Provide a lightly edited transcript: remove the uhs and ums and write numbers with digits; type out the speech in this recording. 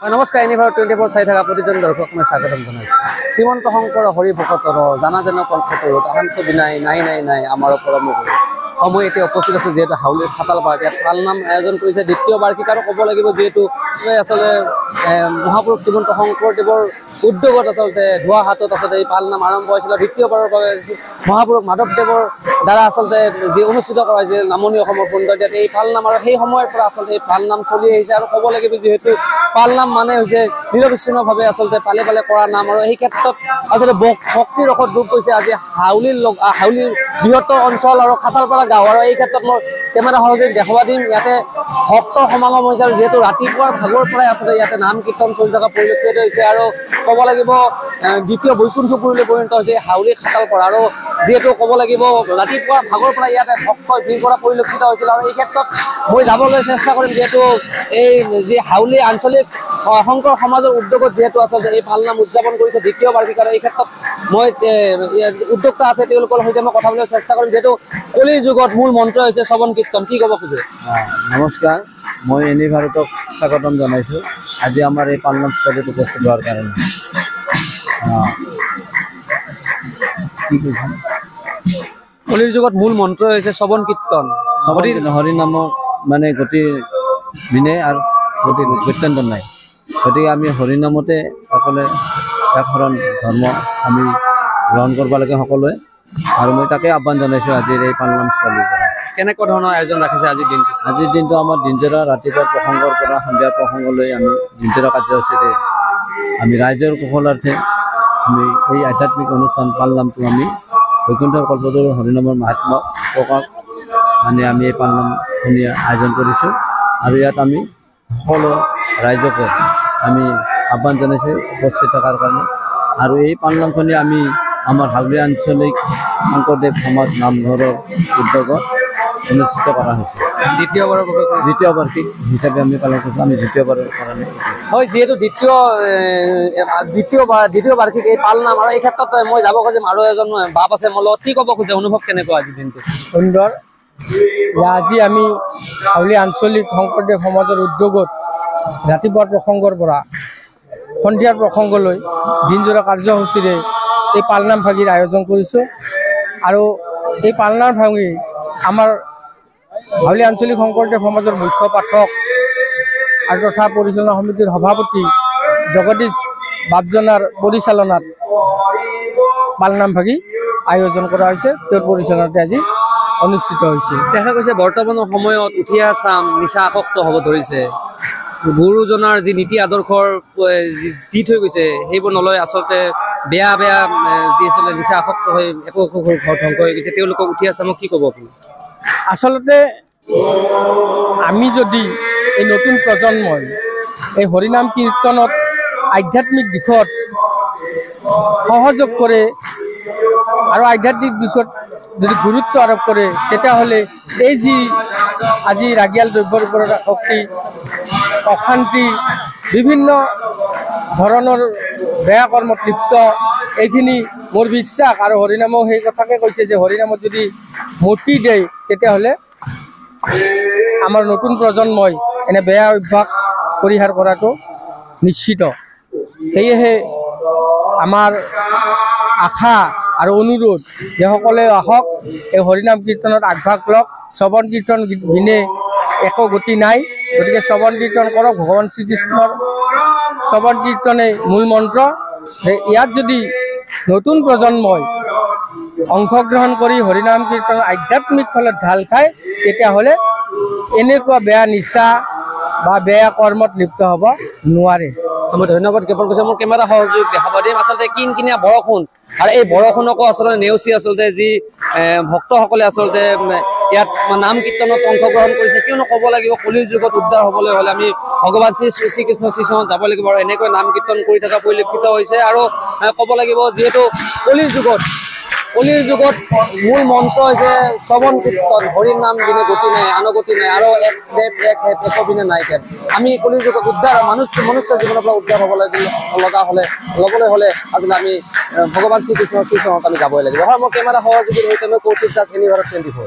নমস্কাৰ এনিভাৰ 24 চাই থকা প্ৰতিজন দৰ্শক মই স্বাগতম জনাইছোঁ। শ্ৰীমন্ত শংকৰ হৰি ভকতৰ জানা যেন কল্পতৰ তাহান্ত বিনাই নাই নাই নাই আমাৰ পৰম গুৰু। মই এতিয়া উপস্থিত আছোঁ যিহেতু হাউলিৰ খাতালপাৰাত ইয়াত পালনাম আয়োজন কৰিছে দ্বিতীয় বাৰ্ষিক আৰু ক'ব লাগিব যিহেতু আচলতে মহাপুৰুষ শ্ৰীমন্ত শংকৰদেৱৰ উদ্যোগত আচলতে ধোৱা হাতত আচলতে এই পালনাম আৰম্ভ হৈছিল। দ্বিতীয়বাৰৰ বাবে মহাপুৰুষ মাধৱদেৱৰ দ্বাৰা আচলতে যি অনুষ্ঠিত কৰা হৈছিল নামনি অসমৰ সুন্দৰদিয়াত এই পালনাম আৰু সেই সময়ৰ পৰা আচলতে এই পালনাম চলি আহিছে। আৰু ক'ব লাগিব যিহেতু পালনাম মানে হৈছে নিৰবিচ্ছিন্নভাৱে আচলতে পালে পালে কৰা নাম আৰু এই ক্ষেত্ৰত আচলতে ভক্তি ৰসত ডুব গৈছে আজি হাউলিৰ বৃহত্তৰ অঞ্চল আৰু খাতালপাৰা গাঁও। আৰু এই ক্ষেত্ৰত মোৰ কেমেৰা সহযোগী দেখুৱাই দিম ইয়াতে ভক্তৰ সমাগম হৈছে আৰু যিহেতু ৰাতিপুৱাৰ ভাগৰ পৰাই আচলতে ইয়াতে নাম কীৰ্তন চলি থকা পৰিলক্ষিত হৈছে। আৰু ক'ব লাগিব দ্বিতীয় বৈকুণ্ঠপুৰলৈ পৰিণত হৈছে হাউলি খাতালপাৰা। আৰু যিহেতু ক'ব লাগিব ৰাতিপুৱাৰ ভাগৰ পৰা ইয়াতে ভক্তৰ ভিৰ কৰা পৰিলক্ষিত হৈছিল। আৰু এই ক্ষেত্ৰত মই যাবলৈ চেষ্টা কৰিম যিহেতু এই যি হাউলি আঞ্চলিক শংকৰ সমাজৰ উদ্যোগত যিহেতু আচলতে এই পালনাম উদযাপন কৰিছে দ্বিতীয় বাৰ্ষিক। আৰু এই ক্ষেত্ৰত মই উদ্যোক্তা আছে তেওঁলোকৰ সৈতে মই কথা পাতিবলৈ চেষ্টা কৰিম যিহেতু কলিৰ যুগত মূল মন্ত্ৰ হৈছে শ্ৰৱণ কীৰ্তন। কি ক'ব খোজে? নমস্কাৰ, মই এনিভাৰতক স্বাগতম জনাইছোঁ আজি আমাৰ এই পালনাম স্থলীত উপস্থিত হোৱাৰ কাৰণে। কি কৈছে? কলিৰ যুগত মূল মন্ত্ৰ হৈছে শ্ৰৱণ কীৰ্তন। হৰিনামৰ মানে গতি বিনে আৰু গতি গত্যন্তৰ নাই। গতিকে আমি হৰিনামতে সকলোৱে একশৰণ ধৰ্ম আমি গ্ৰহণ কৰিব লাগে সকলোৱে। আৰু মই তাকে আহ্বান জনাইছোঁ আজিৰ এই পালনাম স্থলীৰ পৰা। কেনেকুৱা ধৰণৰ আয়োজন ৰাখিছে আজিৰ দিনটো? আজিৰ দিনটো আমাৰ দিনজোৰা ৰাতিপুৱা প্ৰসংগৰ পৰা সন্ধিয়া প্ৰসংগলৈ আমি দিনজোৰা কাৰ্যসূচীৰে আমি ৰাইজৰ কুশলাৰ্থে আমি এই আধ্যাত্মিক অনুষ্ঠান পালনামটো আমি বৈকুণ্ঠৰ কল্পতৰু হৰিনামৰ মাহাত্ম্য প্ৰকাশ মানে আমি এই পালনামখনি আয়োজন কৰিছোঁ। আৰু ইয়াত আমি সকলো ৰাইজকে আমি আহ্বান জনাইছোঁ উপস্থিত থকাৰ কাৰণে। আৰু এই পালনামখনি আমি আমাৰ হাউলি আঞ্চলিক শংকৰদেৱ সমাজ নামঘৰৰ উদ্যোগত অনুষ্ঠিত কৰা হৈছে। দ্বিতীয় বাৰ্ষিক হিচাপে আমি পালন কৰিছোঁ। আমি দ্বিতীয়বাৰৰ কাৰণে হয় যিহেতু দ্বিতীয় বাৰ্ষিক এই পালনাম। আৰু এই ক্ষেত্ৰত মই যাব খুজিম আৰু এজন বাপ আছে মোৰ লগত। কি ক'ব খোজে অনুভৱ কেনেকুৱা আজিৰ দিনটো? সুন্দৰ যে আজি আমি হাউলি আঞ্চলিক শংকৰদেৱ সমাজৰ উদ্যোগত ৰাতিপুৱাৰ প্ৰসংগৰ পৰা সন্ধিয়াৰ প্ৰসংগলৈ দিনজোৰা কাৰ্যসূচীৰে এই পালনাম ভাগিৰ আয়োজন কৰিছোঁ। আৰু এই পালনাম ভাগি আমাৰ হাউলি আঞ্চলিক শংকৰদেৱ সমাজৰ মুখ্য পাঠক আৰু তথা পৰিচালনা সমিতিৰ সভাপতি জগদীশ বাপজনাৰ পৰিচালনাত পালনাম ভাগি আয়োজন কৰা হৈছে। তেওঁৰ পৰিচালনাতে আজি অনুষ্ঠিত হৈছে। দেখা গৈছে বৰ্তমানৰ সময়ত উঠিয়া চাম নিচা আসক্ত হ'ব ধৰিছে। গুৰুজনাৰ যি নীতি আদৰ্শৰ দি থৈ গৈছে সেইবোৰ নলয় আচলতে বেয়া যি আচলতে নিচা আসক্ত হৈ একো ঘৰ ধ্বংস হৈ গৈছে তেওঁলোকক উঠিয়া চামক কি ক'ব আপুনি? আচলতে আমি যদি এই নতুন প্ৰজন্মই এই হৰিনাম কীৰ্তনত আধ্যাত্মিক দিশত সহযোগ কৰে আৰু আধ্যাত্মিক দিশত যদি গুৰুত্ব আৰোপ কৰে তেতিয়াহ'লে এই যি আজি ৰাগিয়াল দ্ৰব্যৰ ওপৰত শক্তি অশান্তি বিভিন্ন ধৰণৰ বেয়া কৰ্মত লিপ্ত এইখিনি মোৰ বিশ্বাস। আৰু হৰিনামো সেই কথাকে কৈছে যে হৰিনামত যদি মতি দিয়ে তেতিয়াহ'লে আমাৰ নতুন প্ৰজন্মই এনে বেয়া অভ্যাস পৰিহাৰ কৰাটো নিশ্চিত। সেয়েহে আমাৰ আশা আৰু অনুৰোধ যে সকলোৱে আহক এই হৰিনাম কীৰ্তনত আগভাগ লওক। শ্ৰৱণ কীৰ্তন বিনে একো গতি নাই। গতিকে শ্ৰৱণ কীৰ্তন কৰক। ভগৱান শ্ৰীকৃষ্ণৰ শ্ৰৱণ কীৰ্তনে মূল মন্ত্ৰ। ইয়াত যদি নতুন প্ৰজন্মই অংশগ্ৰহণ কৰি হৰিনাম কীৰ্তনৰ আধ্যাত্মিক ফলত ঢাল খায় তেতিয়াহ'লে এনেকুৱা বেয়া নিচা বা বেয়া কৰ্মত লিপ্ত হ'ব নোৱাৰে। মই ধন্যবাদ জ্ঞাপন কৰিছোঁ। মোৰ কেমেৰা সহযোগ দেখাব দিম। আচলতে কিনকিনীয়া বৰষুণ আৰু এই বৰষুণকো আচলতে নেওচি আচলতে যি ভক্তসকলে আচলতে ইয়াত নাম কীৰ্তনত অংশগ্ৰহণ কৰিছে। কিয়নো ক'ব লাগিব কলিৰ যুগত উদ্ধাৰ হ'বলৈ হ'লে আমি ভগৱান শ্ৰীকৃষ্ণ শ্ৰীচৰণত যাব লাগিব। আৰু এনেকৈ নাম কীৰ্তন কৰি থকা পৰিলক্ষিত হৈছে। আৰু ক'ব লাগিব যিহেতু কলিৰ যুগত মূল মন্ত্ৰ হৈছে শ্ৰৱণ কীৰ্তন। হৰিৰ নাম বিনে গতি নাই আনগতি নাই আৰু এক দেৱ এক হেত একো বিনে নাই কেৱ। আমি কলিৰ যুগত উদ্ধাৰ মনুষ্য জীৱনৰ পৰা উদ্ধাৰ হ'ব ল'বলৈ হ'লে আচলতে আমি ভগৱান শ্ৰীকৃষ্ণৰ শ্ৰীচৰণত আমি যাবই লাগিব। হয় মই কেমেৰা সহযোগীৰ সৈতে মই কৌশিক দাস এনিভাৰ 24।